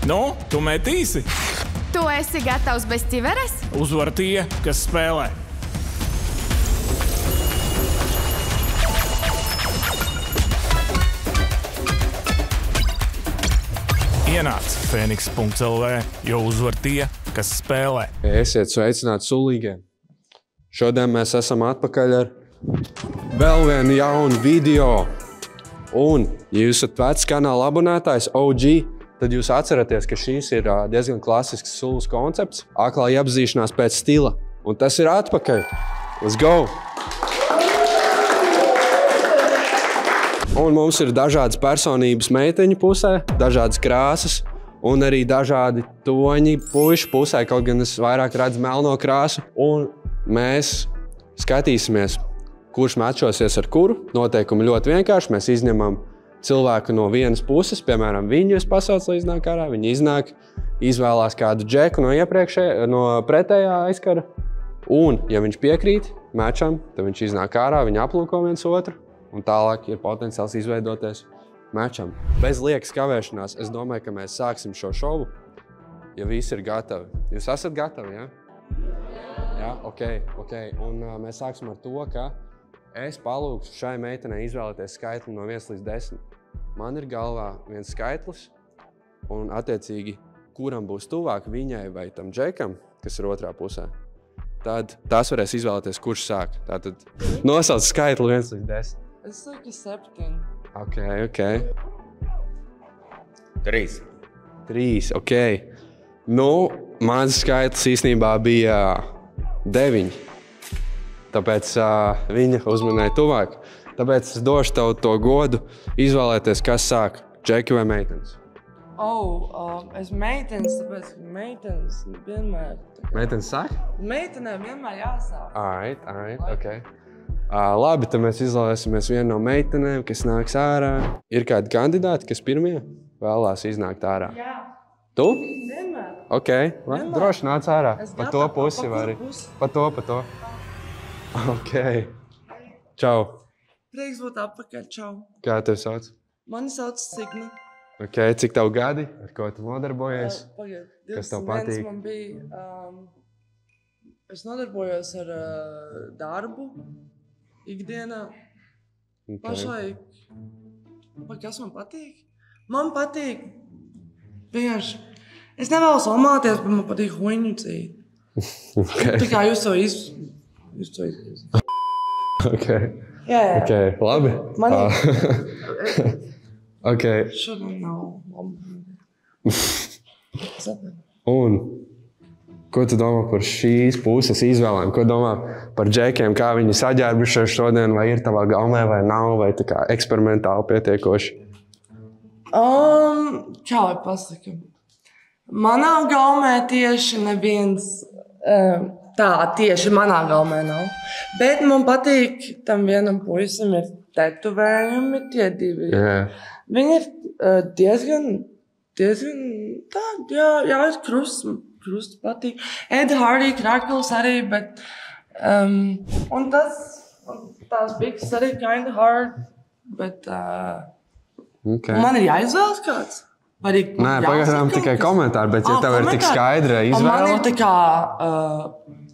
Nu, tu metīsi? Tu esi gatavs bez ķiveres? Uzvar tie, kas spēlē. Ienāc Fēniks.lv, jo uzvar tie, kas spēlē. Esiet sveicināti sulīgiem. Šodien mēs esam atpakaļ ar vēl vienu jaunu video. Un, ja jūs esat vecs kanāla abonētājs, OG, tad jūs atceraties, ka šīs ir diezgan klasisks sulas koncepts. Aklā iepazīšanās pēc stila. Un tas ir atpakaļ. Let's go! Un mums ir dažādas personības meiteņu pusē, dažādas krāsas un arī dažādi toņi puišu pusē, kaut gan es vairāk redzu melno krāsu. Un mēs skatīsimies, kurš mečosies ar kuru. Noteikumi ļoti vienkārši. Mēs izņemam cilvēku no vienas puses, piemēram, viņu es pasaucu, lai iznāk ārā. Viņi iznāk, izvēlās kādu džeku no pretējā aizkara. Un, ja viņš piekrīt mečam, tad viņš iznāk ārā, viņi aplūko viens otru. Un tālāk ir potenciāls izveidoties mečam. Bez liekas kavēšanās, es domāju, ka mēs sāksim šo šovu, ja visi ir gatavi. Jūs esat gatavi, ja? Jā, ok. Un mēs sāksim ar to, ka es palūkšu šai meitenei izvēlēties skaitli no 1 līdz 10. Man ir galvā viens skaitlis, un attiecīgi, kuram būs tuvāk viņai vai tam džekam, kas ir otrā pusē, tad tās varēs izvēlēties, kurš sāk. Tātad nosauc skaitli 1 līdz 10. Es saku 7. Ok. 3. Ok. Nu, mans skaitlis īstenībā bija 9. Tāpēc viņa uzmanēja tuvāk. Tāpēc es došu tev to godu izvēlēties, kas sāk, džeki vai meitenes. Es meitenes, tāpēc meitenes vienmēr. Meitenes sāk? Meitenēm vienmēr jāsāk. Alright, ok. Labi, tad mēs izvēlēsimies vienu no meitenēm, kas nāks ārā. Ir kādi kandidāti, kas pirmie vēlās iznākt ārā? Jā. Tu? Vienmēr. Ok, droši nāc ārā. Pa to pusi vai arī? Pa to. Ok. Čau. Prieks būt atpakaļ, čau. Kā tev sauc? Mani sauc Signa. Ok, cik tev gadi? Ar ko tu nodarbojies? Pagaid, Kas tev patīk? Man bija, es nodarbojos ar darbu ikdienā. Okay. Pašlaik, kas man patīk? Man patīk vienkārši, es nevēlos lamāties, bet man patīk huiņu cīt. Okay. Tā kā jūs to izdarāt. Ok. Jā. Ok, labi. Man Ok. šodien nav labi. Un ko tu domā par šīs puses izvēlēm? Ko domā par džekiem, kā viņi saģērbušies šodien, vai ir tavā gaumē, vai nav, vai tā kā eksperimentāli pietiekoši? Kā lai pasaka? Manā gaumē tieši neviens tieši manā gaumē nav. Bet man patīk tam vienam puisim ir tetovējumi, tie divi. Yeah. Viņi ir diezgan tādi, jā, krusts patīk. Ed Hardy krakls arī, bet un tās bikses arī kinda hard, bet Okay. man ir jāizvēlas kāds. Nē, pagaidām tikai komentāri, bet ja tev ir tik skaidra izvēle... Man ir tā kā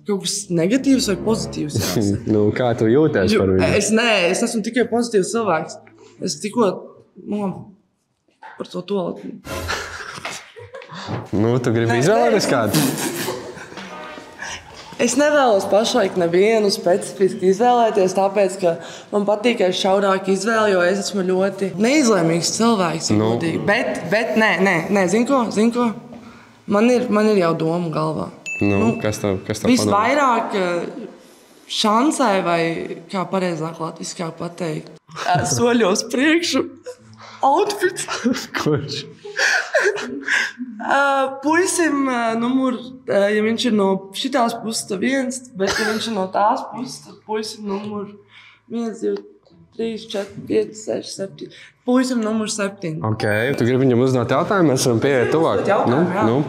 kaut kas negatīvs vai pozitīvs jāsaka. Nu, kā tu jūties par viņu? Es esmu tikai pozitīvs cilvēks. Es tikko, par to. Nu, tu gribi izvēlēties kādu? Es nevēlos pašlaik nevienu specifiski izvēlēties, tāpēc, ka man patīk, ka ir šaurāka izvēle, jo es esmu ļoti neizlēmīgs cilvēks. Bet nē, zini ko? Man ir jau doma galvā. Kas tev padomā? Visvairāk šansē, vai kā pareizāk latviskā pateikt, soļos priekšu outfits. Kurš? Puisim numur, ja viņš ir no šitās puses, tad 1, bet ja viņš ir no tās puses, tad puisim numur 1, 2, 3, 4, 5, 6, 7. Puisim numur 7. Ok, tu gribi viņam uzdot jautājumu, mēs varam pieiet tuvāk. Jā.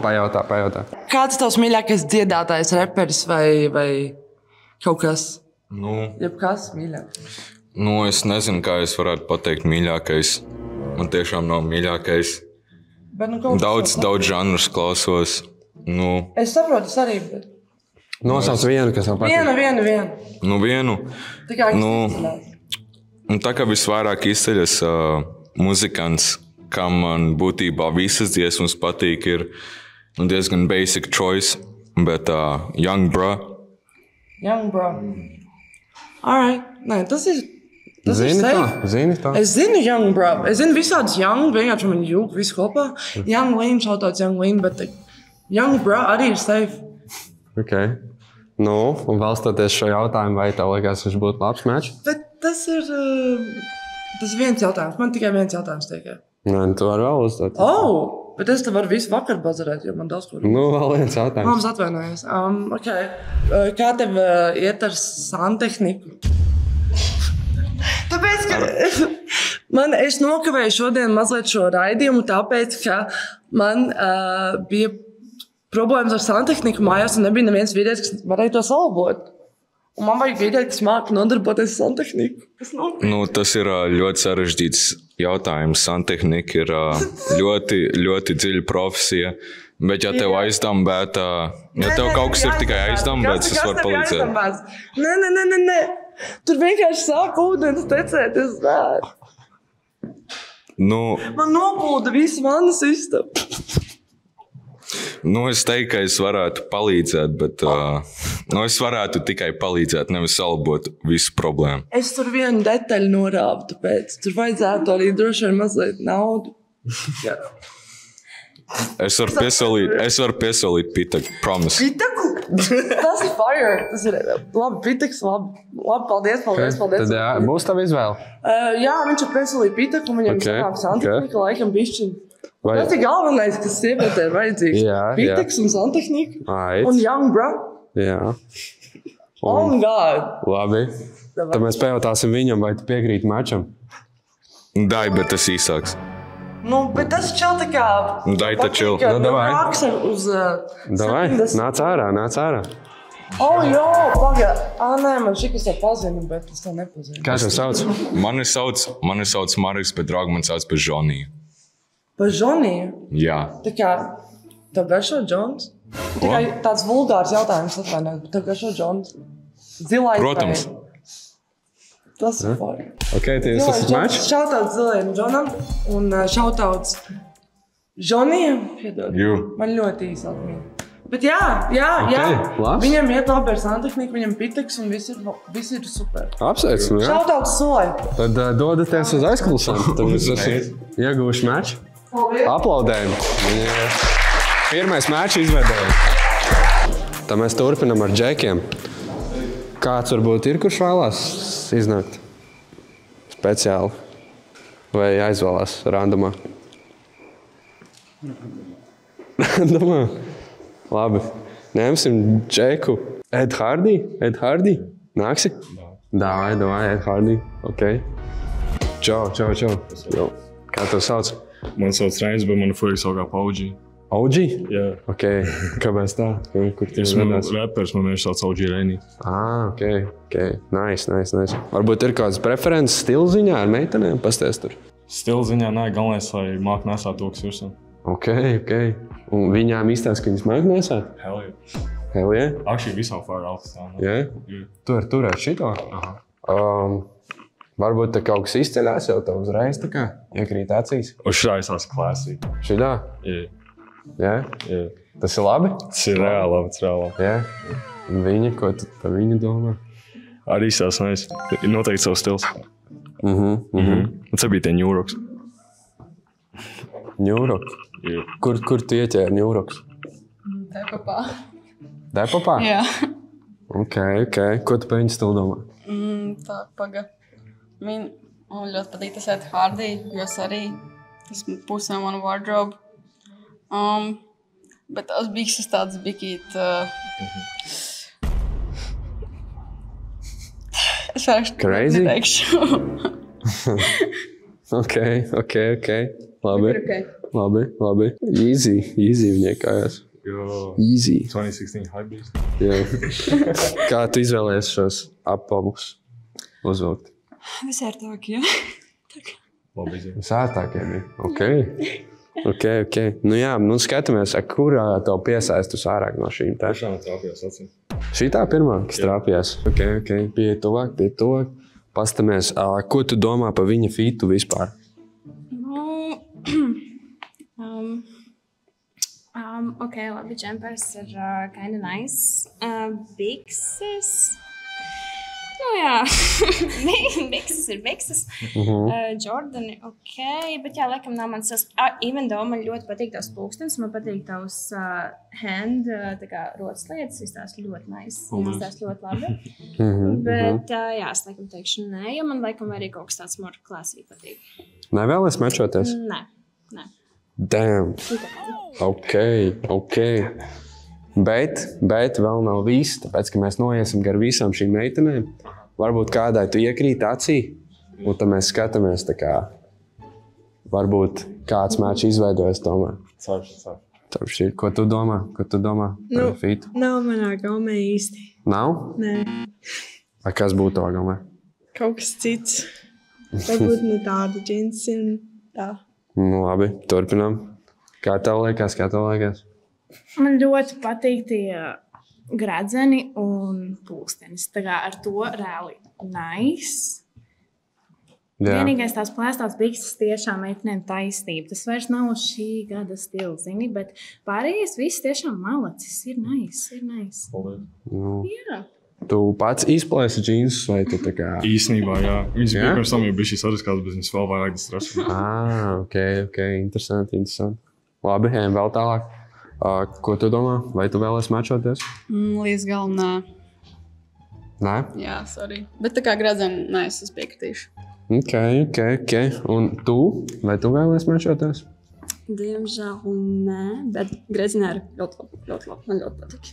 Pajautā. Kāds tavs mīļākais dziedātājs, reperis vai kaut kas? Jebkas mīļākais? Es nezinu, kā es varētu pateikt mīļākais. Man tiešām nav mīļākais. Bet, nu, Daudz žanrus klausos. Nu, es saprotu, es arī. Bet... Nosauc vienu, kas tev patīk. Vienu. Tikai Tā kā visvairāk izceļas muzikants, kam man būtībā visas dziesmas patīk, ir diezgan basic choice, bet Young Bro. Alright. Nē, tas ir Zini safe. tā? Es zinu Young Bro. Es zinu visādus Young, vienkārši man jūg visu kopā. Young Lean, šautauts Young Lean, bet Young Bro arī ir safe. Ok. Nu, un valstoties šo jautājumu, vai tev liekas, viņš būtu labs mečs? Bet tas ir viens jautājums. Man tikai viens jautājums tikai. Nē, tu vari vēl uzdot. Bet es te varu visu vakaru bazarēt, jo man daudz ko. Nu, vēl viens jautājums. Mums atvainojas. Okay. Kā tev iet ar santehniku? Tāpēc, ka es nokavēju šodien mazliet šo raidījumu, tāpēc, ka man bija problēmas ar santehniku mājās, un nebija neviens vīrietis, kas varēja to salabot. Un man vajag vīrietis, kas māca nodarboties ar santehniku. Tas ir ļoti sarežģīts jautājums. Santehnika ir ļoti, ļoti dziļa profesija. Bet, ja tev aizdambēt, ja tev kaut kas ir tikai aizdambēts, tas var palīdzēt. Nē. Tur vienkārši sāk ūdens tecēt, es zvēru. Man noplūda visu vannas istabu. Es teiktu, ka es varētu palīdzēt, bet es varētu tikai palīdzēt, nevis salabot visu problēmu. Es tur vienu detaļu norāvu, tāpēc tur vajadzētu arī droši vien mazliet naudu. Es varu piesolīt pitaku, promise. Pitaku? Tas ir fire. Tas ir labi, pitaks, labi, paldies. Tad būs tavu izvēle? Jā, viņš ir piesolīt pitaku, un viņam sanāk santehnika, laikam bišķiņ. Tas ir galvenais, kas sievietē ir vajadzīgs. Pitaks un santehnika. Un Young Bro. Jā. Oh my God. Labi. Tad mēs pajautāsim viņam, vai tu piekrīti mačam. Dai, bet tas īsāks. Bet tas čel tā kā... Dai, tā čel. Davai. Davai, nāc ārā. Jā, paga. Nē, man šikas jau pazinu, bet es to nepazinu. Kā tev sauc? Mani sauc Marks, bet draugi man sauc par Žoniju. Par Žoniju? Jā. Tā kā, tev garšo Džons? Tikai tāds vulgārs jautājums atvainot, bet tev garšo Džons? Zilā Protams. Tas ir fori. Ok, tie jūs esat mačs? Šautauts Zilajam Džonam un šautauts Žonijam. Man ļoti īsi atmīn. Bet jā. Labs. Viņam iet labi ar santehniku, viņam piteks un viss ir super. Apsveic, jā. Šautauts Solai. Tad dodaties uz aizklausām. Tad jūs esat ieguvuši maču. Aplaudējumi. Pirmais mačs izveidējums. Tad mēs turpinam ar džekiem. Kāds varbūt ir, kurš vēlās iznākt speciāli? Vai aizvēlās randomā? Randomā? Labi. Ņemsim džeku. Ed Hardy? Nāksi? Davai, Ed Hardy. Ok. Čau. Kā tev sauc? Man sauc Reinis, bet mani fuļi saukā pa OG. OG? Jā. Ok. Kāpēc tā? Kur Esmu repers, man vienkārši sauc OG Reini. Ok. Nice. Varbūt ir kāds preferences stila ziņā ar meitenēm? Pasties tur. Stila ziņā, nē, galvenais, lai māk nesāt to, kas virsam. Ok. Un viņām izstāst, ka viņas māk nesāt? Hell yeah? Actually, visām fire outfits. Jā? Tu vari turēt šito? Varbūt te kaut kas izceļās jau tev uzreiz tā kā iekrīt acīs. Un šitā es esmu klasī. Šitā? Jā? Tas ir labi? Tas ir reāli labi. Jā? Un viņa, ko tu par viņu domā? Arī sās mēs. Ir noteikti savs stils. Un tas bija tie New Rocks. New Rock? Kur tu ieķēri New Rocks? Depopā? Jā. Ok. Ko tu par viņu stilu domā? Tā, paga. Man ļoti patīk tas Ed Hardy, jo es arī esmu pusē manu wardrobe. Bet tās bikses tādas bikīt... Es vairs neteikšu. Ok. Labi. Easy viņai kājās. Easy. 2016 Hypebeast. Jā. Kā tu izvēlējies šos apavus uzvilkt? Visērtākie. Labi izjūt. Visērtākie bija. Ok. Ok. Nu jā, skatāmies, kur tev piesaistus ārāk no šīm te. Tiešām trāpījās acīm. Šī tā pirmā, kas trāpījās. Ok. Pie tuvāk. Pastamies, ko tu domā par viņa fitu vispār? Ok, labi, džempers ir kinda nice. Bikses. Nu jā, bikses ir bikses. Jordani, ok, bet jā, laikam nav mans even though man ļoti patīk tavs pulkstens, man patīk tavs hand, tā kā rotaslietas, izstās ļoti nice, izstās ļoti labi. Bet jā, es laikam teikšu nē, jo man laikam arī kaut kas tāds more classy patīk. Nevēlies mečoties? Nē. Damn. Ok. Bet vēl nav viss, tāpēc, ka mēs noiesim gar visām šīm meitenēm. Varbūt kādai tu iekrīt acī, un tad mēs skatāmies tā kā, varbūt kāds mēčs izveidojas tomēr. Caur. Ko tu domā? Par fitu? Nav manā gaumē īsti. Nav? Nē. Kas būtu tavā gaumē? Kaut kas cits. Varbūt ne tāda džinsi un tā. Nu labi, turpinām. Kā tev liekas? Man ļoti patīk tie gradzeni un pulkstenis. Tā kā ar to reāli nice. Vienīgais tās plēstās bikses tiešām meitenēm taisnība. Tas vairs nav šī gada stila, zini, bet pārējais viss tiešām malacis. Ir nice. Jā. Tu pats izplēsi džinsus vai tu tā kā... Īsnībā, jā. Viņas bija pirms tam jau bija šīs sariskās, bet viņas vēl vairāk stresa. Ok. Interesanti. Labi, ejam vēl tālāk. Ko tu domā? Vai tu vēlies mečoties? Līdz galam nē. Nē? Jā, sorry. Bet tā kā gradzeni, nē, es piekritīšu. Ok. Un tu? Vai tu vēlies mečoties? Diemžēl nē, bet gredzeni ir ļoti labi. Man ļoti patīk.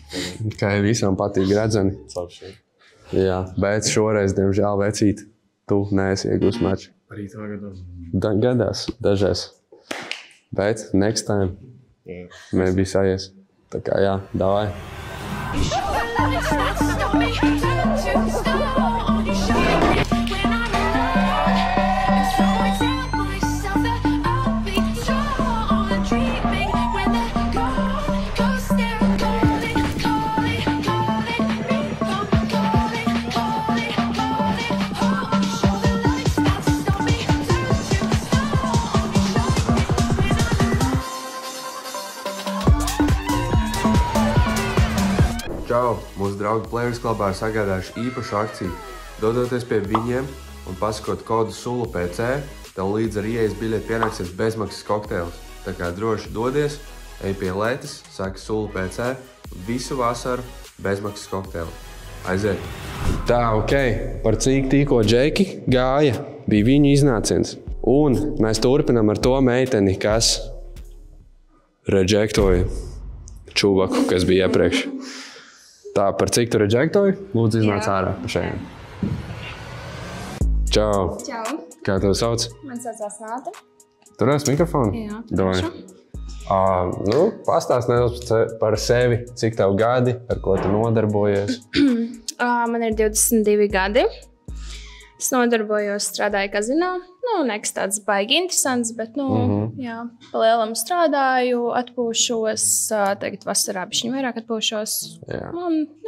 Ok, visām patīk gredzeni. Jā, bet šoreiz, diemžēl, vecīt, tu neesi iegūs meču. Arī tā gadās. Gadās, dažreiz. Bet next time. Maybe sajies. Tā kā jā, davai. Čau! Mūsu draugi Players Clubā ir sagādājuši īpašu akciju. Dodoties pie viņiem un pasakot kodu SULUPC, tev līdz ar ieejas biļeti pienāksies bezmaksas kokteils. Tā kā droši dodies, ej pie Letas, saki SULUPC, visu vasaru bezmaksas kokteili. Aiziet! Tā, ok. Par cik tikko Džeki gāja, bija viņu iznāciens. Un mēs turpinām ar to meiteni, kas rejektoja čuvaku, kas bija iepriekš. Tā, par cik tu rejektoji? Lūdzu, iznāc ārā pa šajiem. Čau! Kā tev sauc? Man saucās Nāta. Turēs mikrofonu? Jā, turēšu. Pastāst nedaudz par sevi, cik tev gadi, ar ko tu nodarbojies? Man ir 22 gadi. Es nodarbojos, strādāju kazino. Nekas tāds baigi interesants, bet, jā, palielam strādāju, atpūšos. Tagad vasarā bišķiņ vairāk atpūšos. Jā.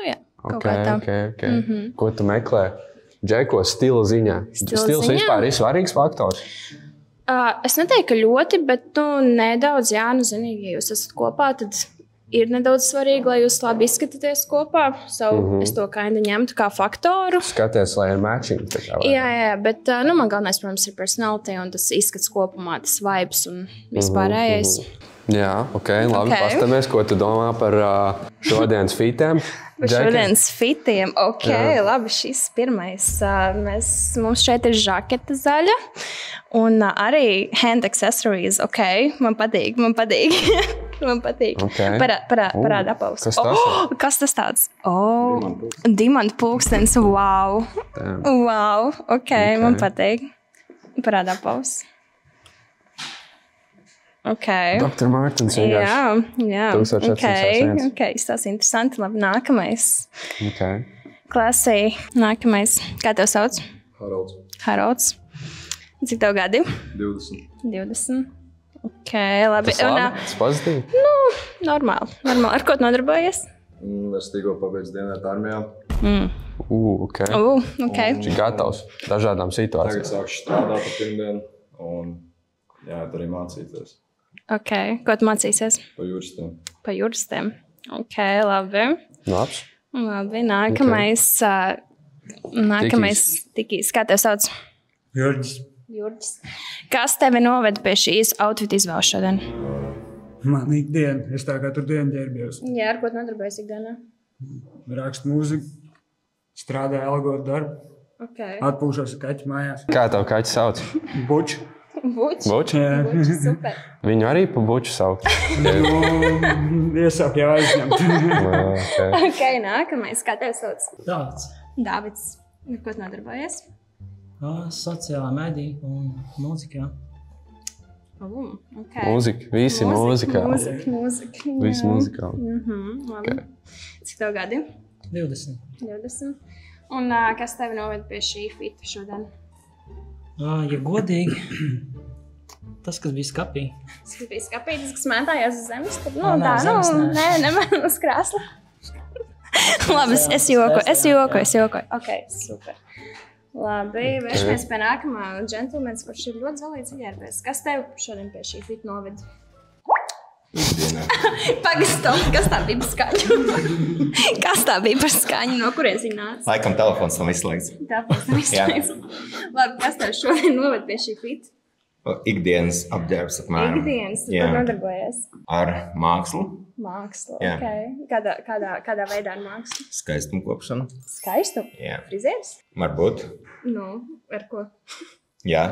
Jā, kaut kā tā. Ok. Ko tu meklē? Džeko stila ziņā. Stils vispār ir svarīgs faktors? Es neteiktu, ka ļoti, bet nedaudz, jā, zini, ja jūs esat kopā, tad ir nedaudz svarīgi, lai jūs labi izskatāties kopā. Es to kinda ņemtu kā faktoru. Skaties, lai ir matching. Jā, bet man galvenais, protams, ir personality un tas izskats kopumā, tas vibes un vispārējais. Jā, ok, labi. Pastamies, ko tu domā par šodienas fitēm. Šodienas fitiem, ok, labi, šis pirmais. Mums šeit ir žaketa zaļa un arī hand accessories, ok, man patīk. Man patīk. Okay. Parāda apaus. Kas tas ir? Kas tas tāds? Dimanta pulkstens, wow. Wow, ok, man patīk. Parāda apaus. Ok. Dr. Martins vienkārši. Jā. 1461. Ok, tas ir interesanti. Labi, nākamais. Ok. Klasī, nākamais. Kā tev sauc? Harolds. Harolds. Cik tev gadi? 20. 20. Ok, labi. Tas labi? Tas pozitīvi? Normāli. Ar ko tu nodarbojies? Es tikko pabeidzu dienēt armijā. Ok. Ok. Viņš ir gatavs dažādām situācijām. Tagad sākšu strādāt ar pirmdienu un jāiet arī mācīties. Ok. Ko tu mācīsies? Pa juristiem. Ok, labi. Labs. Labi, nākamais tikīs. Kā tev sauc? Jurģis. Kas tevi noved pie šīs outfita izvēles šodien? Man ikdiena. Es tā katru dienu ģērbjos. Jā, ar ko tu nodarbojies ikdienā? Rakstu mūziku, strādāju algot darbu, atpūšos ar kaķi mājās. Kā tev kaķi sauc? Buču. Buču? Jā. Super. Viņu arī pa buču sauc? Iesāk jau aizņemt. Ok, nākamais. Kā tev sauc? Dāvids. Ar ko tu nodarbojies? Sociālā medija un mūzika. Okay. Mūzika. Visi mūzikā. Mūzika. Visi mūzikā. Labi. Cik tev gadi? 20. Un kas tevi noved pie šī fita šodien? Ja godīgi, tas, kas bija skapī. Tas, kas bija skapī, tas, kas mētājās uz zemes? Nē, uz krēsla. Labi, es jokoju. Ok, super. Labi, vēršamies pie nākamā džentlmenis, kurš ir ļoti zolīts ģērbies. Kas tev šodien pie šī fita noved? Pagastam, kas tā bija par skaņu? No kurienes viņa nāca? Laikam telefons nav izslēgts. Labi, kas tev šodien noved pie šī fita? Ikdienas apģērbs apmēram. Ikdienas, ko nodarbojies? Ar mākslu. Mākslu, Jā. ok. Kādā veidā ar mākslu? Skaistumkopšanu. Skaistu? Jā. Frizieris? Varbūt. Ar ko? Jā.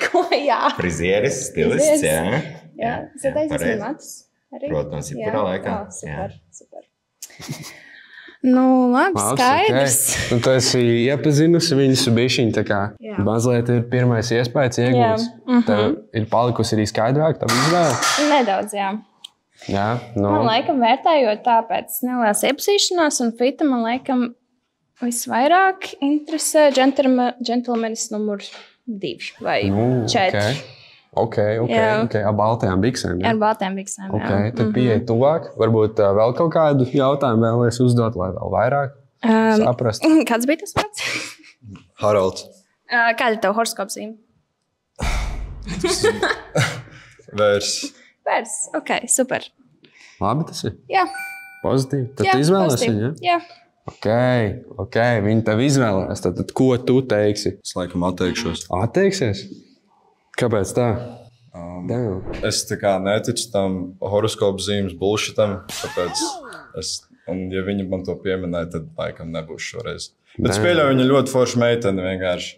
Ko, jā? Frizieris, stilists, jā. Jā, es taisīju matus arī. Protams, jebkurā laikā. Super. Labi, skaidrs. Okay. Tu esi iepazinusi viņus bišķiņ, tā kā mazliet ir pirmais iespējas iegūts. Tev ir palikusi arī skaidrāk tā izvēle? Nedaudz, jā. Man laikam vērtējot tāpēc nelielas iepazīšanās un fita, man laikam visvairāk interesē džentlmenis numur 2 vai 4. Ok. Ar baltajām biksēm. Ar baltajām biksēm, jā. Tad pieeja tuvāk. Varbūt vēl kaut kādu jautājumu vēlies uzdot, lai vēl vairāk saprast. Kāds bija tas vārds? Haralds. Kāda ir tev horoskopa zīme? Vērs. Ok, super. Labi tas ir? Jā. Pozitīvi. Tad tu izvēlēsi viņu, jā? Ok, viņi tev izvēlēs. Tad ko tu teiksi? Es laikam atteikšos. Atteiksies? Kāpēc tā? Es tā kā neticu tam horoskopu zīmes bullshitam, tāpēc ja viņi man to pieminēja, tad laikam nebūs šoreiz. Bet es pieļauju, viņa ļoti forša meitene, vienkārši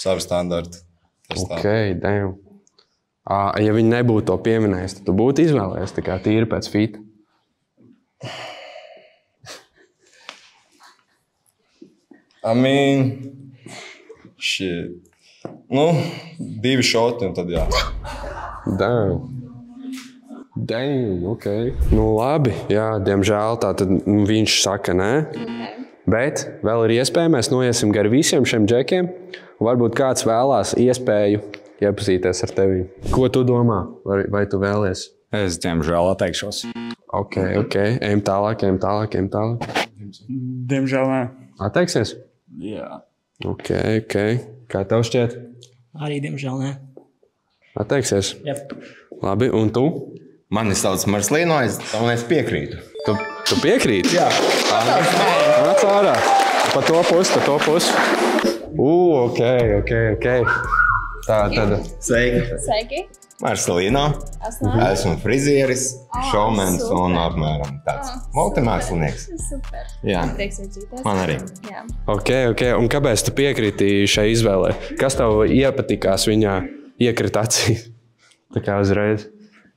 savu standartu. Ok, damn. Ja viņi nebūtu to pieminējis, tad tu būtu izvēlējies tā kā tīri pēc fita? Shit. 2 šoti un tad jā. Damn, ok. Labi, jā, diemžēl tā tad viņš saka nē. Bet vēl ir iespēja, mēs noiesim gar visiem šiem džekiem. Varbūt kāds vēlās iespēju iepazīties ar tevi. Ko tu domā? Vai tu vēlies? Es diemžēl atteikšos. Ok. Ejam tālāk. Diemžēl nē. Atteiksies? Jā. Ok. Kā tev šķiet? Arī diemžēl nē. Atteiksies? Jā. Labi, un tu? Mani sauc Marslīno, es piekrītu. Tu piekrīti? Jā. Nāc ārā. Pa to pusi. Ok. Tā tad. Sveiki. Marslīno. Esmu frizieris, šovmens un apmēram tāds multimākslinieks. Super. Jā. Man arī. Ok. Un kāpēc tu piekrīti šai izvēlē? Kas tev iepatikās viņā iekrita acī? Tā kā uzreiz.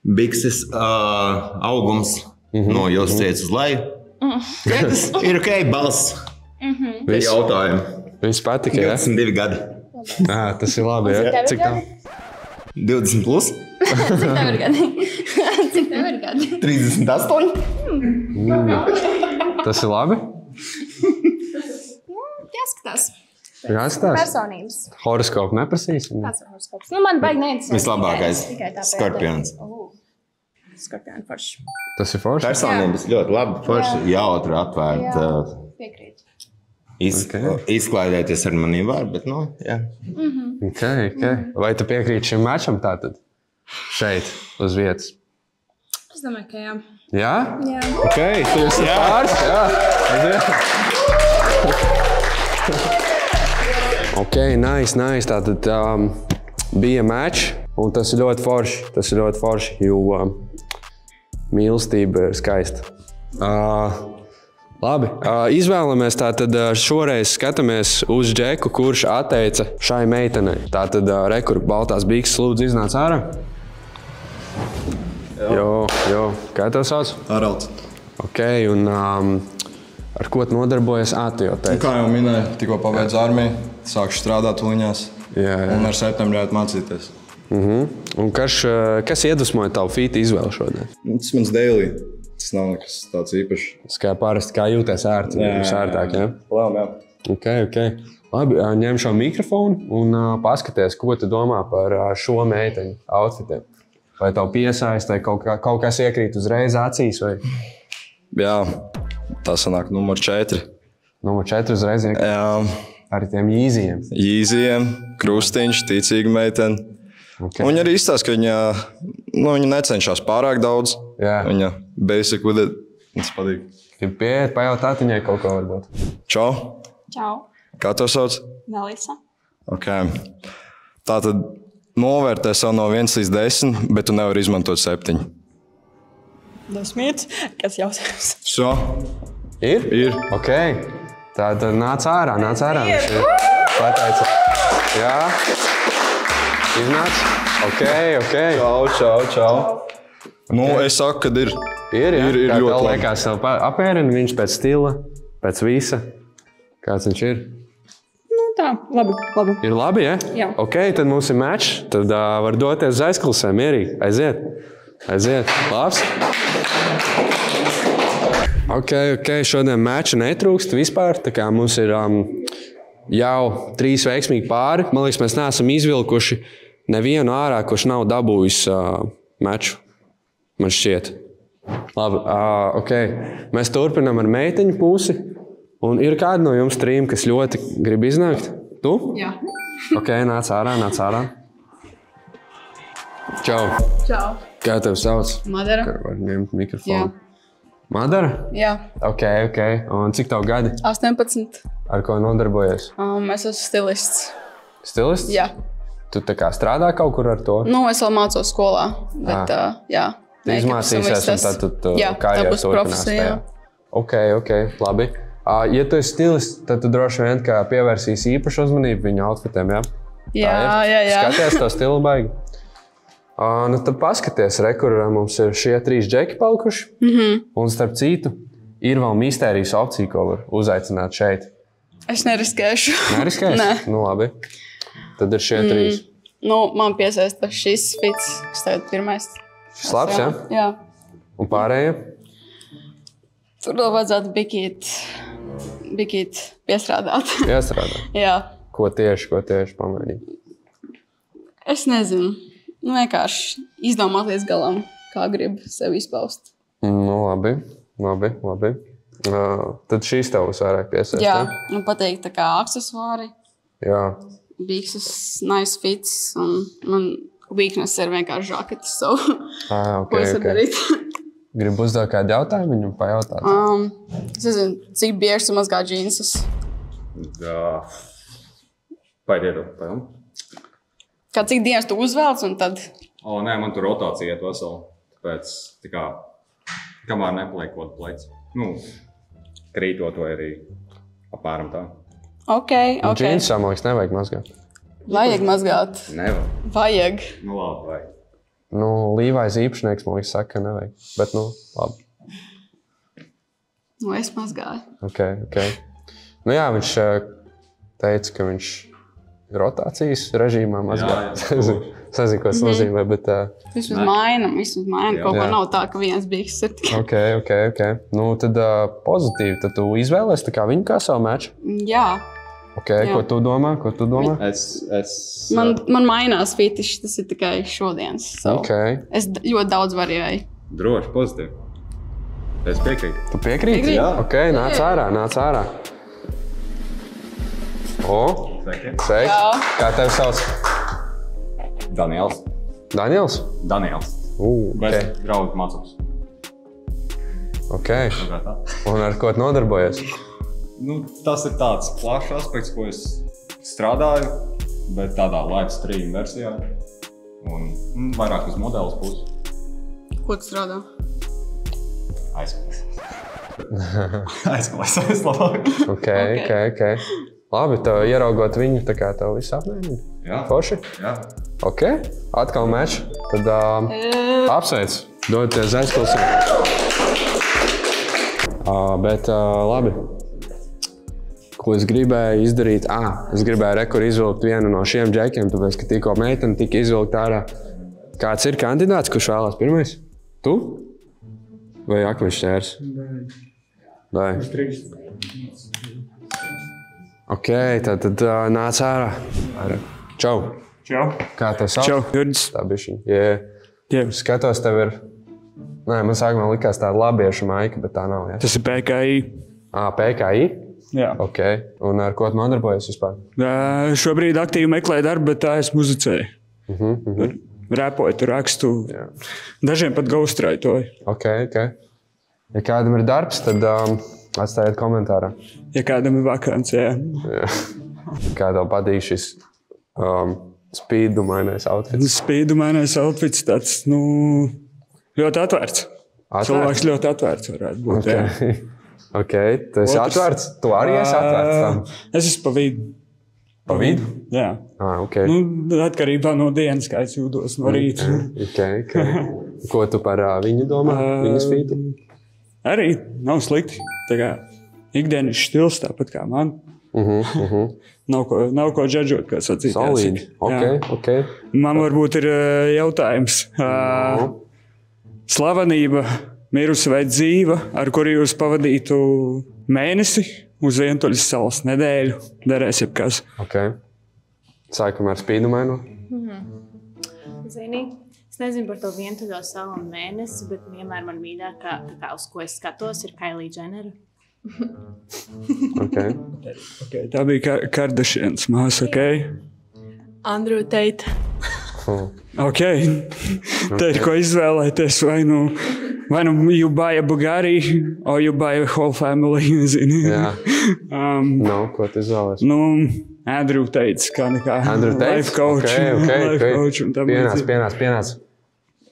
Bikses augums no jūs ciets uz leju. Tas ir ok, balss. Te jautājumi. Viņas patika, jā? 22 gadi. Tas ir labi, jā? Cik tā? 20 plus. Cik tev ir gadi? 38. Tas ir labi? Jāskatās. Jāstāsta? Personības. Horoskopu neprasīsim? Kāds ir horoskops? Nu, man baigi neinteresē. Vislabākais. Skorpions. Skorpioni forši. Tas ir forši? Personības ļoti labi. Forši jautri atvērt. Jā, piekrīt. Izklaidēties ar maniem var, bet, nu, jā. Okay. Vai tu piekrīti šim mačam tātad? Šeit, uz vietas? Es domāju, ka jā. Jā? Jā. Ok, tu esi pārs? Jā. Ok, nice. Tātad bija match, un tas ir ļoti forši, jo mīlestība ir skaista. Labi, izvēlamies tātad šoreiz skatāmies uz Džeku, kurš atteica šai meitenei. Tātad rekur baltās bikses lūdzu iznāc ārā. Jo, kā tev sauc? Haralds. Ok, un ar ko tu nodarbojies? Tu jau teici. Kā jau minēju, tikko pabeidzu armiju, sākšu strādāt tuliņās. Jā. Un ar septembrī jāiet mācīties. Un kas iedvesmoja tavu fītu izvēli šodien? Tas mans daily. Tas nav nekas tāds īpašs. Tas kā parasti, kā jūties ērti, ērtāk, jā? Lēm, jā. Ok. Labi, ņem šo mikrofonu un paskaties, ko tu domā par šo meiteņu outfitiem. Vai tev piesaista, vai kaut kas iekrīt uzreiz acīs, vai? Jā, tā sanāk numur 4. Numur 4 uzreiz iekrīt? Jā. Ar tiem Yeezijiem? Yeezijiem, krustiņš, ticīga meitene. Okay. Viņa arī izstāsta, ka viņa necenšas pārāk daudz. Jā. Viņa basic with it. Tas patīk. Gribu pieiet, pajautāt viņai kaut ko varbūt. Čau. Čau. Kā tev sauc? Melisa. Ok. Tātad novērtē savu no 1 līdz 10, bet tu nevari izmantot 7. 10. Kas jautājums? So? Ir? Ir. Ok. Tātad nāc ārā. Viņš ir pateica. Jā. Iznāc? Ok. Čau. Nu, es saku, kad ir. Ir ļoti labi. Kā liekas sev apērina, viņš pēc stila, pēc visa. Kāds viņš ir? Nu tā, labi. Ir labi, ja? Jā. Ok, tad mums ir match. Tad var doties uz aizkulisē, mierīgi. Aiziet. Labs. Ok. Šodien matcha netrūkst vispār. Tā kā mums ir jau 3 veiksmīgi pāri. Man liekas, mēs neesam izvilkuši nevienu ārā, kurš nav dabūjis matchu. Man šķiet. Labi, ok. Mēs turpinām ar meiteņu pusi. Un ir kādi no jums 3, kas ļoti grib iznākt? Tu? Jā. Ok, nāc ārā. Čau. Kā tev sauc? Madara. Var ņemt mikrofonu. Jā. Madara? Jā. Ok. Un cik tev gadi? 18. Ar ko nodarbojies? Es esmu stilists. Stilists? Jā. Tu tā kā strādā kaut kur ar to? Nu, es vēl mācos skolā, bet jā. Tu izmācīsies un tad tu karjeru turpinās tajā. Ok, labi. Ja tu esi stilists, tad tu droši vien kā pievērsīsi īpašu uzmanību viņa outfitiem, jā? Jā. Skaties to stilu baigi. Nu tad paskaties, kur mums ir šie 3 džeki palikuši. Un starp citu, ir vēl mistērijas opcija, ko var uzaicināt šeit. Es neriskēšu. Neriskēsi? Nē. Nu labi. Tad ir šie 3. Nu, man piesaista šis fits, kas tagad pirmais. Šis labs, jā? Jā. Un pārējie? Tur vēl vajadzētu bikīt piestrādāt. Jā. Ko tieši pamainīt? Es nezinu. Nu, vienkārši izdomāt līdz galam, kā gribu sevi izpaust. Nu, labi. Tad šīs tev vairāk piesaist, jā? Un pateikt tā kā aksesuāri. Jā. Bikses, nice fits, un man weakness ir vienkārši žaketes, ko es varu darīt. Gribu uzdot kādu jautājumu viņam pajautāt? Es nezinu, cik bieži tu mazgā džinsus? Paidiet. Kā cik dienas tu uzvelc un tad? Nē, man tur rotācija iet veseli. Tāpēc, kamēr nepaliek kaut pleci. Krītot vai arī apmēram tā. Ok. Džinsus, man liekas, nevajag mazgāt. Vajag mazgāt. Nevar. Vajag. Labi, vajag. Līvais īpašnieks, man liekas, saka, ka nevajag. Bet, labi. Es mazgāju. Ok. Jā, viņš teica, ka viņš rotācijas režīmā mazgā. Es nezinu, ko tas nozīmē, bet... Vismaz maina. Kaut ko nav tā, ka viens bikses ir tikai. Ok. Nu, tad pozitīvi. Tad tu izvēlēsi tā kā viņu kā savu meču? Jā. Okay, ko tu domā? Man mainās fitiši, tas ir tikai šodienas. So es ļoti daudz varēju. Droši, pozitīvi. Es piekrītu. Tu piekrīti? Jā. Ok, nāc ārā. Sveiki. Kā tevi sauc? Daniels. Daniels? Daniels. Bet draugi mācos. Ok. Un ar ko tu nodarbojies? Tas ir tāds plašs aspekts, ko es strādāju, bet tādā live stream versijā. Un vairāk uz modeles pusi. Ko tu strādā? Aizklājas labāk. Ok. Labi, tev ieraugot viņu, tā kā tev viss apmēnīgi? Jā. Forši? Jā. Ok, atkal mečs. Tad apsveic. Dodaties aizklausīt. Bet labi. Ko es gribēju izdarīt? Es gribēju rekuru izvilkt vienu no šiem džekiem, tāpēc, ka tikko meitene tika izvilkt ārā. Kāds ir kandidāts, kurš vēlās pirmais? Tu? Vai Akmeņšķērs? Vai? Ok, tad nāc ārā. Čau. Čau. Kā tev sauc? Čau, Jurģis. Tā bišķiņ. Skatos, tev ir... Nē, man sākumā likās tāda labiešu maika, bet tā nav, ja? Tas ir PKI. PKI? Jā. Ok. Un ar ko tu nodarbojies vispār? Šobrīd aktīvi meklēju darbu, bet tā es muzicēju. Rēpoju, tu rakstu. Dažiem pat ghostwritoju. Ok. Ja kādam ir darbs, tad atstājiet komentārā. Ja kādam ir vakants, jā. Kā tev patīk šis spīdumainais outfits? Spīdumainais outfits tāds, ļoti atvērts. Cilvēks ļoti atvērts varētu būt, jā. Ok, tu esi atvērts? Tu arī esi atvērts tam? Es esmu pa vidu. Pa vidu? Jā. Ok. Atkarībā no dienas, kā es jūtos no rīta. Ok. Ko tu par viņu domā? Viņas fītu? Arī nav slikti. Tā kā ikdienas stils tāpat kā man. Nav ko džadžot, kā sacīt. Solīdi. Ok. Man varbūt ir jautājums. Slavenība, mirusi vai dzīva, ar kuru jūs pavadītu mēnesi uz Vientuļas salas nedēļu, derēs jebkas. Ok. Sākam ar spīdumaino. Zini, es nezinu par to Vientuļo salu mēnesi, bet vienmēr man mīļākā, uz ko es skatos, ir Kylie Jenner. Ok. Tā bija Kardashians māsa, ok? Andrew Tate. Ok. Te ir ko izvēlēties, vai nu you buy a Bugatti, or you buy a whole family, zini. Jā. Ko tu izvēlēs? Andrew Tate, kā nekā. Andrew Tate? Life coach. Ok. Coach un tam Pienāc.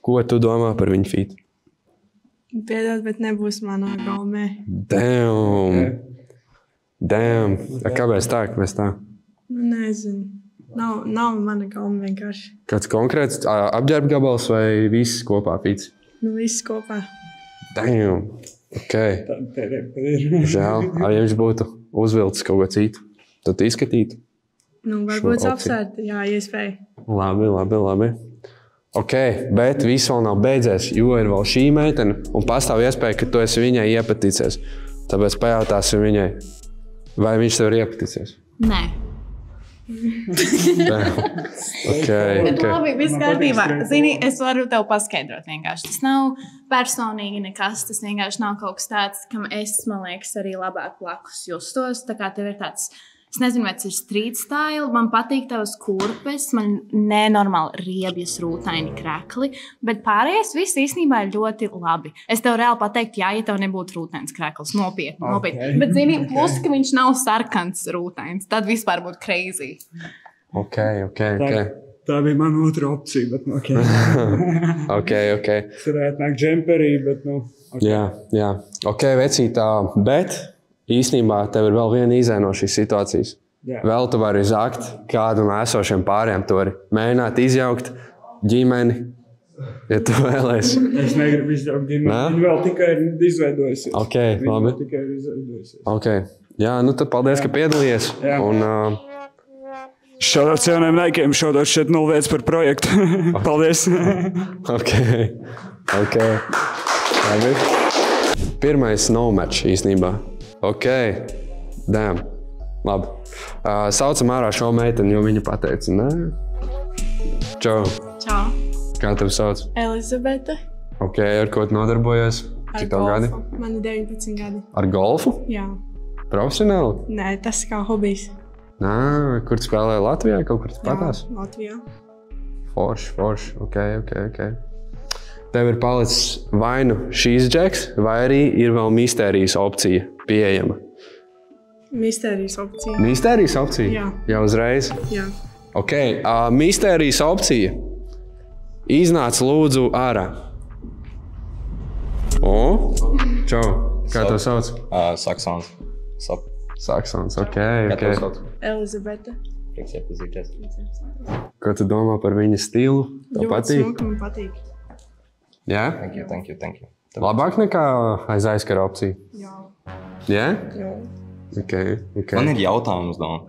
Ko tu domā par viņu fītu? Piedod, bet nebūs manā gaumē. Damn. Kāpēc tā? Nezinu. Nav mana gauma vienkārši. Kāds konkrēts apģērba gabals vai viss kopā fīts? Viss kopā. Damn. Ok. Žēl. Ar jums būtu uzvilcis kaut ko citu. Tad izskatītu. Varbūt apsvērt, jā, iespēja. Labi. Ok, bet viss vēl nav beidzies, jo ir vēl šī meitene un pastāv iespēja, ka tu esi viņai iepatīcies. Tāpēc pajautāsim viņai, vai viņš tev ir iepatīcies? Nē. Bet labi, viss kārtībā. Zini, es varu tev paskaidrot vienkārši. Tas nav personīgi nekas, tas vienkārši nav kaut kas tāds, kam es, man liekas, arī labāk blakus justos. Tā kā tev ir tāds... Es nezinu, vai tas ir street style, man patīk tavas kurpes, man nenormāli riebjas rūtaini krekli, bet pārējais viss īstenībā ir ļoti labi. Es tev reāli pateiktu, ja tev nebūtu rūtains krekls, nopietni. Bet zini, plus, ka viņš nav sarkans rūtains, tad vispār būtu crazy. Ok. Tā bija mana otra opcija, bet ok. Ok. Es varētu nākt džemperī, bet okay. Jā. Ok, vecītā, bet... Īstenībā tev ir vēl viena izēja no šīs situācijas. Jā. Vēl tu vari zakt kādu no esošiem pāriem. Tu vari mēģināt izjaukt ģimeni, ja tu vēlēsi. Es negribu izjaukt ģimeni. Viņa vēl tikai ir izveidojusies. Ok, labi. Ok. Jā, tad paldies, ka piedalījies. Šādāts jauniem naikiem, šādāts šeit 0 vietas par projektu. Paldies. Ok. Labi. Pirmais no match īstenībā. Ok, damn, labi. Saucam ārā šo meiteni, jo viņa pateica, nē. Čau. Čau. Kā tev sauc? Elizabete. Ok, ar ko tu nodarbojies? Ar golfu. Man ir 19 gadi. Ar golfu? Jā. Profesionāli? Nē, tas kā hobijs. Nā, kur tu spēlē Latvijā? Kaut kur tu patās? Jā, Latvijā. Forši. Ok. Tev ir palicis vai nu šīs džeks, vai arī ir vēl mistērijas opcija pieejama? Mistērijas opcija. Mistērijas opcija? Jā. Jau uzreiz? Jā. Ok, mistērijas opcija. Iznāc lūdzu ārā. Čau. Kā tev sauc? Saksons. Saksons, ok. Kā tev sauc? Elizabete. Prieks iepazīties. Ko tu domā par viņa stilu? Tev patīk? Ļoti smuka, man patīk. Jā? Thank you. Labāk nekā aiz aizkara opcija? Jā. Jā? Jā. Ok. Man ir jautājums, Doma.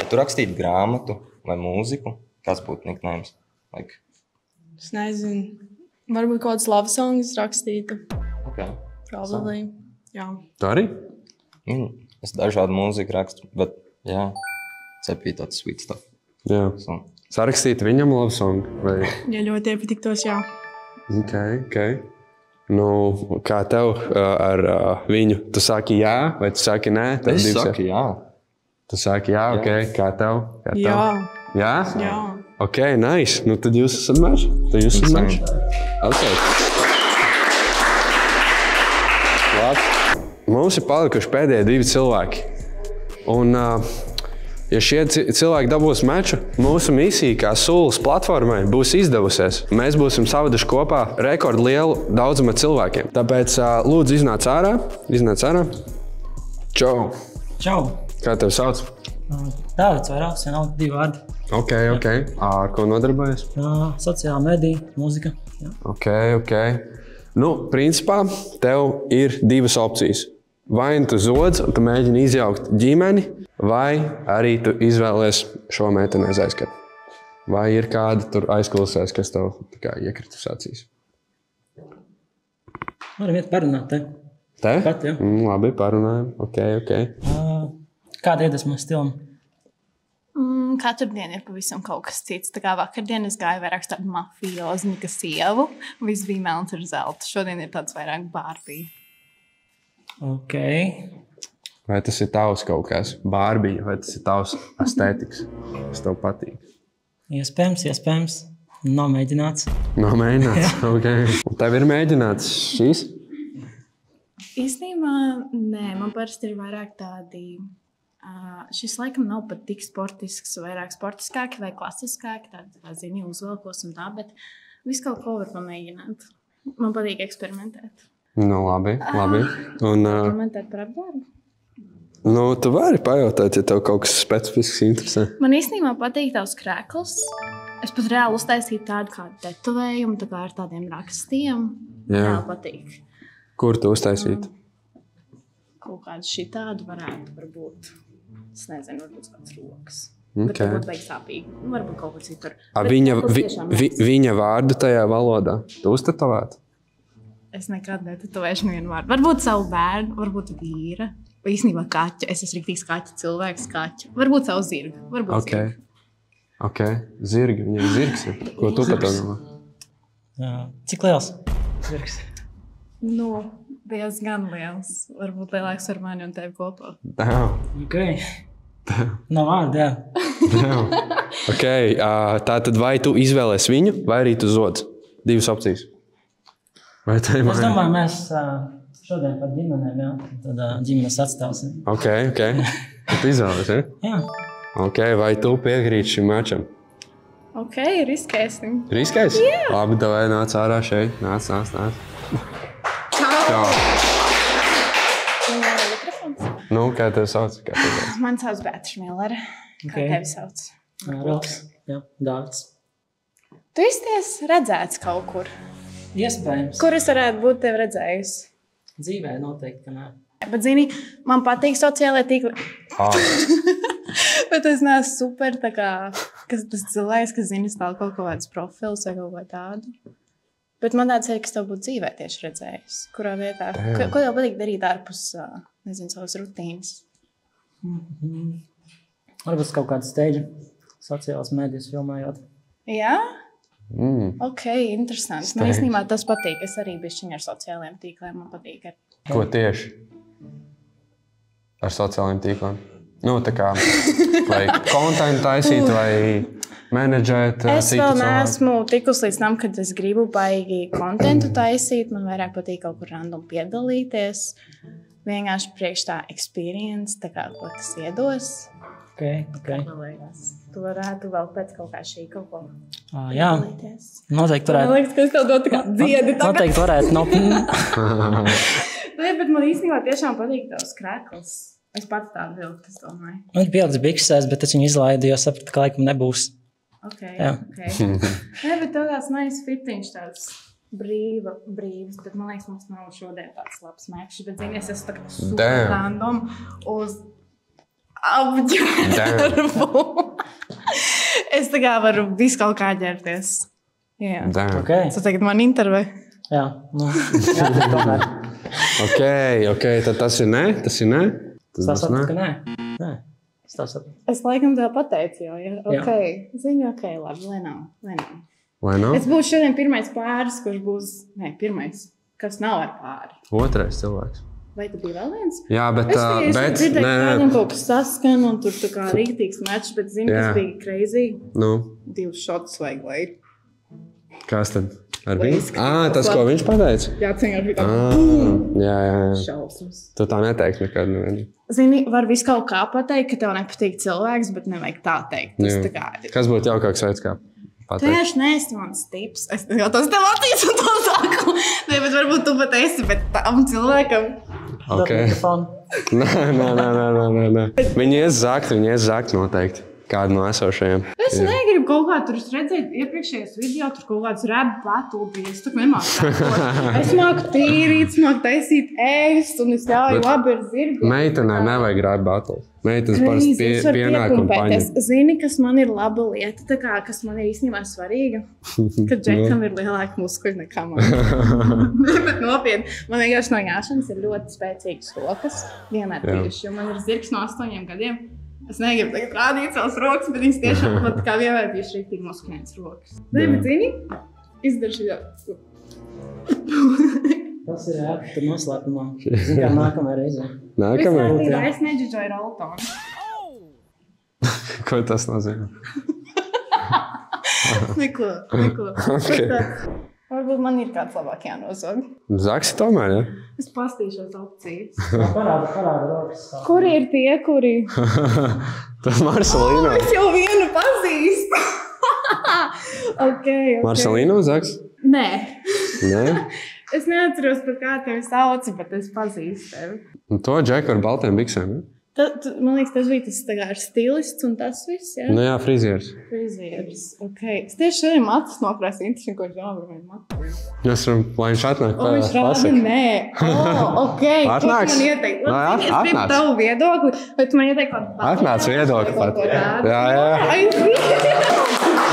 Ja tu rakstītu grāmatu vai mūziku, kāds būtu nicknames? Es nezinu. Varbūt kāds love songs rakstītu. Ok. Probably. Jā. Tu arī? Es dažādu mūziku rakstu, bet jā, cepīju tāds sweet stuff. Jā. Sarakstīt viņam love song? Vai? Ja ļoti iepatiktos, jā. Ok. Nu, kā tev ar viņu? Tu saki jā, vai tu saki nē? Es saku jā. Tu saki jā, ok. Kā tev? Jā. Jā? Jā. Ok, nice. Nu, tad jūs esat mači. Ok. Mums ir palikuši pēdējie 2 cilvēki. Un, ja šie cilvēki dabūs meču, mūsu misija kā Sulas platformai būs izdevusies. Mēs būsim savaduši kopā rekordlielu daudzumu cilvēkiem. Tāpēc lūdzu iznāc ārā. Čau. Kā tev sauc? Dāvids vairāks, vienalga 2 vārdi. Ok. Ar ko nodarbojies? Sociālā medija, mūzika. Jā. Ok. Nu, principā, tev ir 2 opcijas. Vai tu zodz, un tu mēģini izjaukt ģimeni, vai arī tu izvēlies šo meiteni aiz aizskatu. Vai ir kāda tur aizklausēs, kas tev iekritus acīs? Varam iet parunāt te. Te? Pat, jā. Labi, parunājam. Ok. Kāda iedvesmo stilam? Katru dienu ir pavisam kaut kas cits. Tā kā vakardien es gāju vairāk tādu mafijoznika sievu. Viss bija melns ar zeltu. Šodien ir tāds vairāk Barbie. Ok. Vai tas ir tavs kaut kas? Barbie, vai tas ir tavs estētikas? Kas tev patīk? Iespējams. Nomēģināts. Ok. Un tev ir mēģināts šīs? Īstenībā, nē, man parasti ir vairāk tādi... Šis laikam nav pat tik sportisks, vairāk sportiskāki vai klasiskāki, tā zini, uzvelkos un tā, bet visu kaut ko var pamēģināt. Man patīk eksperimentēt. Nu, labi. Un, Komentēt par apģērbu? Nu, tu vari pajautāt, ja tev kaut kas specifisks interesē. Man īstenībā patīk tavs krēkls. Es pat reāli uztaisīju tādu kā tetovējumu, tā kā ar tādiem rakstiem. Jā, patīk. Kur tu uztaisītu? Kaut kādu šitādu varbūt. Es nezinu, varbūt kāds rokas. Okay. Bet varbūt vajag sāpīgi. Varbūt kaut ko citur. Viņa vārdu tajā valodā. Tu uztetovētu? Es nekad netetovēšu nevienu vārdu. Varbūt savu bērnu, varbūt vīra. Vai īstenībā kaķu. Es esmu riktīgs kaķu cilvēks, kaķu. Varbūt savu zirgu. Ok. Zirgi. Viņam zirgs ir. Ko tu par to domā? Cik liels zirgs? Nu, diezgan liels. Varbūt lielāks ar mani un tevi kopā. Ok. Nav vārdu, jā. Ok. Tātad vai tu izvēlēs viņu, vai arī tu zodz? 2 opcijas. Es domāju, mēs šodien par ģimenēm, jā. Tad ģimenes atstāvs. Ok. Tu izvēlēs, ja? Jā. Ok, vai tu piekrīti šim mačam? Ok, riskēsim. Riskēs? Jā. Labi, davai nāc ārā šeit. Nāc. Čau. Nu, kā tev sauc? Man sauc Beatrice Millere. Kā tevi sauc? Roks. Jā, Dāvids. Tu izties redzēts kaut kur? Iespējams. Kur es varētu būt tevi redzējusi? Dzīvē noteikti, ka nē. Bet, zini, man patīk sociālajie tīkli. Bet es neesmu super, tā kā, tas cilvēks, kas zina stāv kaut kādus profilus vai kaut ko tādu. Bet man tāds ir, kas tev būtu dzīvē tieši redzējis. Kurā vietā? Ko tev patīk darīt ārpus, nezinu, savas rutīnas? Varbūt kaut kāda steidža sociālās mēdīs filmējot. Jā? Ok, interesanti. Man īstenībā tas patīk. Es arī bišķiņ ar sociālajiem tīkliem. Man patīk. Ko tieši? Ar sociālajiem tīkliem? Nu, tā kā, vai kontentu taisīt, vai menedžēt es vēl neesmu tikus līdz tam, kad es gribu baigi kontentu taisīt. Man vairāk patīk kaut kur random piedalīties. Vienkārši priekš tā experience, tā kā, ko tas iedos. Ok. Tu varētu vēl pēc kaut kā šī kaut ko jā, noteikti varētu. Man liekas, ka es tev dotu kā dziedi tagad. Noteikti varētu. Nē, bet man īstenībā tiešām patīk tavs krekls. Es pats tādu vilku, es domāju. Man ir pielikts biksēs, bet es viņu izlaidu, jo sapratu, ka laikam nebūs. Ok. Nē, bet tev tāds nice fitiņš, tāds brīvs, bet man liekas, mums nav šodien tāds labs mērķis. Bet zini, es esmu tā kā super random uz apģērbu. Es tā kā varu visu kaut kā ģērties. Jā. Okay. Tu tagad man intervē? Jā, tomēr. Ok, tad tas ir ne? Tas sapratu, ka nē. Es tā sapratu. Es laikam tev pateicu jau, ja? Ok. Ziņu, ok, labi, lai nav. Es būšu šodien pirmais pāris, kurš būs, pirmais, kas nav ar pāri. Otrais cilvēks. Vai tu biji vēl viens? Jā, bet... Es dzirdēju, kādam kaut kas saskan, un tur tā kā rīktīgs mečs, bet zini, kas bija crazy? 2 šotus vajag, lai... Kas tad? Ar viņu? Tas, ko viņš pateica? Jā, ciņā bija tā. Jā. Šausmas. Tu tā neteiksi nekad nevienu. Zini, var visu kaut kā pateikt, ka tev nepatīk cilvēks, bet nevajag tā teikt. Tas tā kā... Kas būtu jaukāks veids, kā pateikt? Tu vienkārši neesi mans tips. Es jau tos tev attīcu un to saku. Nē, bet varbūt tu pat esi, bet tam cilvēkam... Ok. Nē. Viņi ies zakt noteikti. Kādu no esošajiem. Es negribu kaut kā tur redzēt iepriekšējos video, tur kaut kāds rap battle bija. Es tā nemāku tākot. Es māku tīrīt, māku taisīt ēst, un es ļauju labi ar zirgu. Meitenē nevajag rap battle. Meitenes parasti pienākumu paņem. Zini, kas man ir laba lieta, tā kā, kas man ir īstenībā svarīga? Ka Džekam ir lielāka muskuļi nekā man. Bet nopietni, man vienkārši no jāšanas ir ļoti spēcīgas rokas. Vienmēr bijuši, jo man ir zirgs no 8 gadiem. Es negribu tagad rādīt savas rokas, bet viņas tiešām pat kā vienmēr bijuši rīktīgi muskuļainas rokas. Nē, bet zini, izdarši jau. Tas ir tur noslēpumā. Kā nākamā reize. Nākamā? Es neģidžoju roltonu. Ko tas nozīmē? Neko. Varbūt man ir kāds labāk jānozog. Zaksi tomēr, ja? Es pastīšos opcijas. Parāda rokas. Kuri ir tie, kuri? Tas Marcelino. Es jau vienu pazīstu. Okay. Marcelino zaks? Nē. Nē? Es neatceros pat kā tevi sauci, bet es pazīstu tevi. Un to Džeku ar baltiem biksēm, ja? Man liekas, tas bija tas tā kā ar stilists un tas viss, jā? Nu jā, frizieris. Ok. Es tieši šodien matus nokrāsu interesanti, ko žāvu vai matu. Es varu, lai viņš atnāk. Viņš rāda, nē. Ok. Atnāks? Ko tu man ieteikti? Es gribu tavu viedokli, vai tu man ieteikti kādu? Atnāc viedokli pat. Jā.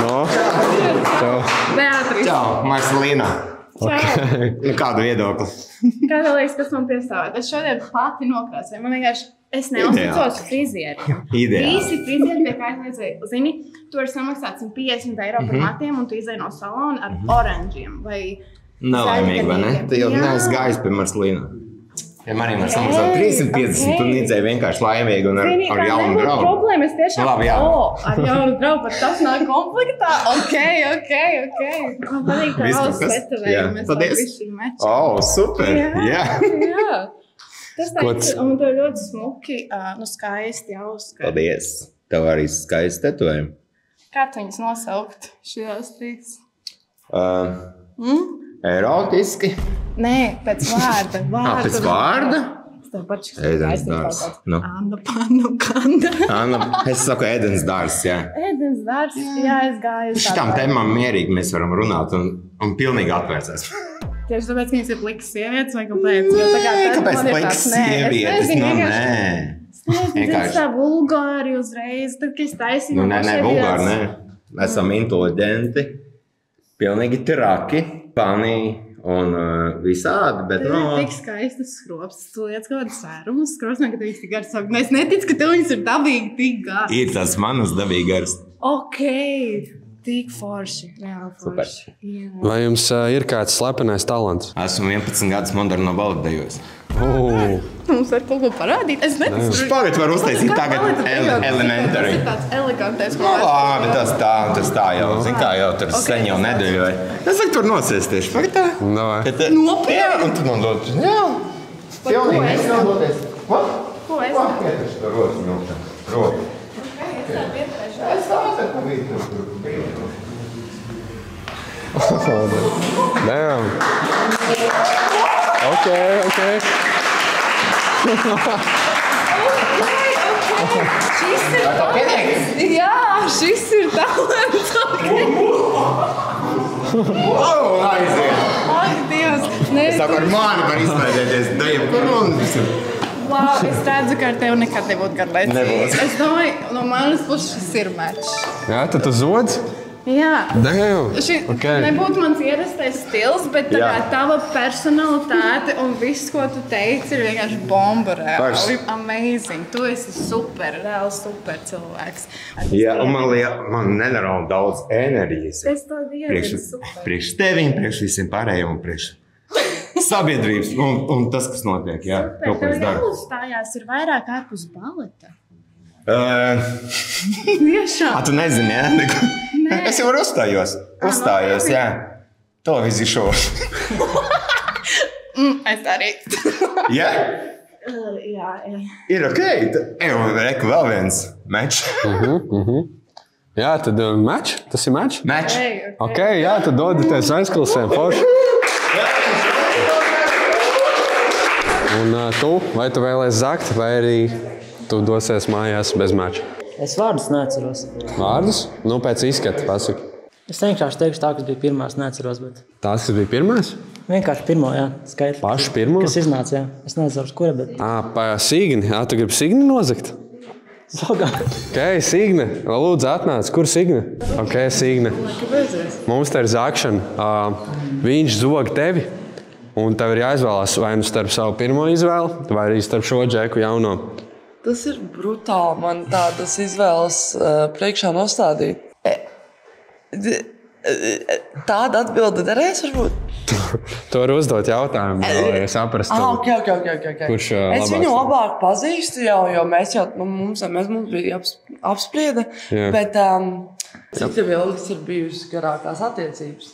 No. Čau. Beatrice. Čau, Marcelīna. Čau. Kādu viedokli? Kā tev liekas, kas man piestāvēt? Es šodien pati nokrāsēju. Man vienkārši, es neuzticos frizieriem. Visi frizieri pie kā aizliedzēju. Zini, tu vari samaksāt 150 eiro par matiem un tu izēj no salona ar oranžiem vai nelaimīgi, vai ne? Tu jau neesi gājis pie Marcelīna. Ja manī var samaksāt 350, tu nīdzēji vienkārši laimīgi un ar jaunu draugu. Problēma, es tiešām, labi, ar jaunu draugu, pat tas nav konfliktā. Ok. Man patīk tā valsts svetavējumu, mēs vēl višķi meču. Super, jā. Tas tā, un tev ļoti smuki, skaisti jāuzskar. Paldies. Tev arī skaisti tetovējumi. Kā tu viņas nosaukt šajās trīs? Erotiski? Nē, pēc vārda. Pēc vārda? Es tev paču Ēdens dārs. Anna, pannu, kanda. Es saku ēdens dārs, jā. Ēdens dārs, jā, es gāju. Šitām tēmām mierīgi mēs varam runāt un pilnīgi atvērsies. Tieši tāpēc, ka viņas ir plikas sievietes vai kāpēc? Kāpēc plikas sievietes? Nu, nē. Es tā vulgāri uzreiz, tad, kad es taisīju. Nē, vulgāri, nē. Esam inteliģenti, pilnīgi traki, pani un visādi, bet, Tev ir tik skaistas skrops, tu lietas kaut kādas sērumus, skrosnē, ka tev viņas tik garas sāk. Es neticu, ka tev viņas ir dabīgi tik garas. ir tas manas dabīgi gars. Ok, tik forši, reāli forši. Jā. Vai jums ir kāds slepenais talants? Esmu 11 gadus moderno baletu dejojis. Mums var kaut ko parādīt. Es neticu. Pagad var uztaisīt tagad elementary. Tas ir tāds elegantais. Labi, tas tā jau. Zin kā jau tur sen jau nedeļoju. Es varu tur nosēsties. Pagad tā. Nopietni. Jā, un tu nodod. Jā. Pilnīgi nesnodoties. Ko es daru? Pieteši to rokas milkšanu. Roku. Es stāstu pa vidu. Damn. Okay. Šis ir talants. Jā, šis ir talants. Aiziet. Ak, Dievs. Es saku, ar mani var izmaidēties. Dejam, kur un visur. Wow, es redzu, ka ar tevi nekad nebūtu garlaicīgi. Nebūs. Es domāju, no manas puses šis ir mečs. Jā, tad tu zodz? Jā. Damn. Nebūtu mans ierastais stils, bet tā kā tava personalitāte un viss, ko tu teici, ir vienkārši bomba reāli. Amazing. Tu esi super, reāli super cilvēks. Jā, un man nenormāli daudz enerģijas. Es to dievinu, super. Priekš teviņ, priekš visiem pārējiem un priekš sabiedrības un tas, kas notiek, jā. Super, tev jāuzstājās ir vairāk ārpus baleta. Tiešām? Tu nezini, jā? Nē. Es jau varu uzstājos, jā. Televīzijas šovs. Es arī. Jā? Jā. Ir ok. Reku vēl viens mečs. Jā, tad mečs? Tas ir mečs? Mečs. Ok, jā, tad dodaties aizklausēm. Forši. Un tu, vai tu vēlēsi zakt, vai arī tu dosies mājās bez meča? Es vārdus neatceros. Vārdus? Nu, pēc izskata pasaki. Es vienkārši teikšu tā, kas bija pirmās, neatceros, bet... Tās, kas bija pirmās? Vienkārši pirmo, jā, skaidrs. Paši pirmo? Kas iznāca, jā. Es neatceros, kura, bet... Pa Signi. Tu gribi Signi nozagt? Zogā. Ok, Signe. Lūdzu, atnāc. Kur Signe? Ok, Signe. Mums te ir zākšana. Viņš zog tevi, un tev ir jāizvēlās vai nu starp savu pirmo izvēli, vai arī starp šo džeku jauno. Tas ir brutāli man tādas izvēles priekšā nostādīt. Tāda atbilde derēs varbūt? Tu vari uzdot jautājumu, lai saprastu, kurš labāks. Es viņu labāk pazīstu jau, jo mēs jau, mums bija apsprieda, bet cik tev ilgas ir bijusi garākās attiecības?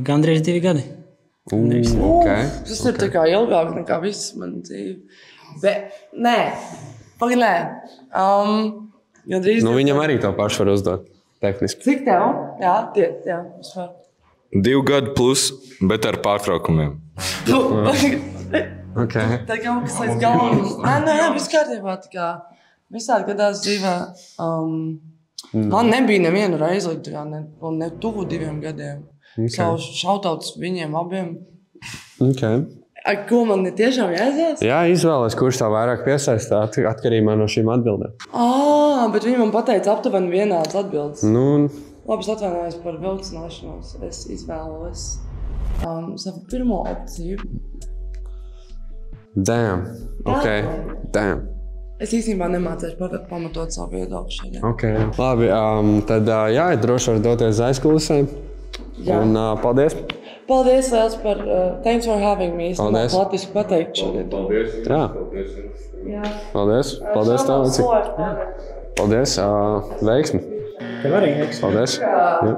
Gandrīz 2 gadi. Tas ir tā kā ilgāk nekā viss man dzīve. Bet, nē. Pagaid, nē. Viņam arī to pašu var uzdot, tehniski. Cik tev? Jā, es varu. 2 gadu plus, bet ar pārtraukumiem. Tā kaut kas aiz galvas. Nē, viss kārtībā. Visādi gadās dzīvē. Man nebija neviena reize, ne tuvu 2 gadiem. Savu šautauts viņiem abiem. Ko man tiešām jāizvēlas? Jā, izvēlēs, kurš tā vairāk piesaistā atkarībā no šīm atbildēm. Bet viņi man pateica aptuveni vienādas atbildes. Labi, es atvainojos par vilcināšanos. Es izvēlos savu pirmo opciju. Damn. Ok. Damn. Es īstenībā nemācēšu pamatot savu viedokli šodien. Ok. Labi, tad jā, droši var doties aizkulisēm. Un paldies. Paldies liels par thanks for having me. Es Paldies. Latviski pateikt šodien. Paldies. Jā. Paldies. Paldies tev, Lici. Paldies. Veiksmi. Tev arī veiksmi. Paldies. Jā.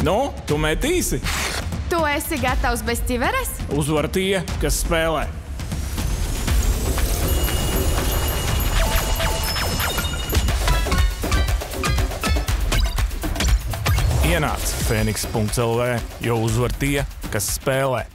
Nu, tu metīsi? Tu esi gatavs bez ķiveres? Uzvar tie, kas spēlē. Ienāc Phoenix.lv, jo uzvar tie, kas spēlē.